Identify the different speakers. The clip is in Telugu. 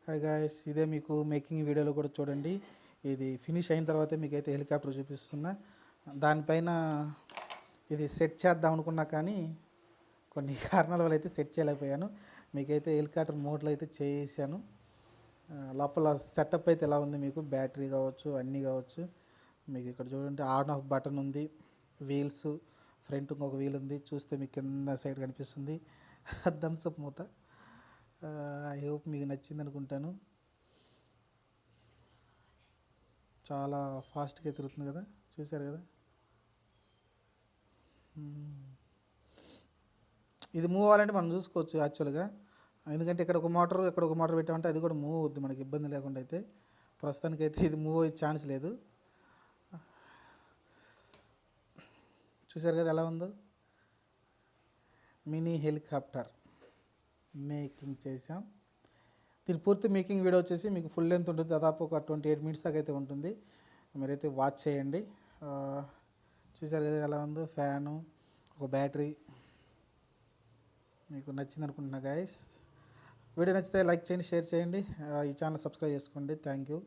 Speaker 1: హాయ్ గాయస్, ఇదే మీకు మేకింగ్ వీడియోలో కూడా చూడండి. ఇది ఫినిష్ అయిన తర్వాతే మీకైతే హెలికాప్టర్ చూపిస్తున్నా. దానిపైన ఇది సెట్ చేద్దాం అనుకున్నా కానీ కొన్ని కారణాల వల్ల అయితే సెట్ చేయలేకపోయాను. మీకైతే హెలికాప్టర్ మోడ్లో అయితే చేసాను. లోపల సెటప్ అయితే ఎలా ఉంది, మీకు బ్యాటరీ కావచ్చు, అన్నీ కావచ్చు. మీకు ఇక్కడ చూడండి, ఆన్ ఆఫ్ బటన్ ఉంది, వీల్స్, ఫ్రంట్ ఇంకొక వీల్ ఉంది. చూస్తే మీకు కింద సైడ్ కనిపిస్తుంది థమ్స్అప్ మూత. ఐ హోప్ మీకు నచ్చింది అనుకుంటాను. చాలా ఫాస్ట్గా తిరుగుతుంది కదా, చూశారు కదా. ఇది మూవ్ అవ్వాలంటే మనం చూసుకోవచ్చు యాక్చువల్గా. ఎందుకంటే ఇక్కడ ఒక మోటార్ పెట్టామంటే అది కూడా మూవ్ అవుద్ది మనకి ఇబ్బంది లేకుండా. అయితే ప్రస్తుతానికైతే ఇది మూవ్ అయ్యే ఛాన్స్ లేదు. చూశారు కదా ఎలా ఉందో. మినీ హెలికాప్టర్ మేకింగ్ చేసాం. దీని పూర్తి మేకింగ్ వీడియో వచ్చేసి మీకు ఫుల్ లెంత్ ఉంటుంది, దాదాపు ఒక 28 మినిట్స్ దాకా అయితే ఉంటుంది. మీరైతే వాచ్ చేయండి. చూసారు కదా ఎలా ఉందో, ఫ్యాను, ఒక బ్యాటరీ. మీకు నచ్చింది అనుకుంటున్నా గాయస్. వీడియో నచ్చితే లైక్ చేయండి, షేర్ చేయండి, ఈ ఛానల్ సబ్స్క్రైబ్ చేసుకోండి. Thank you.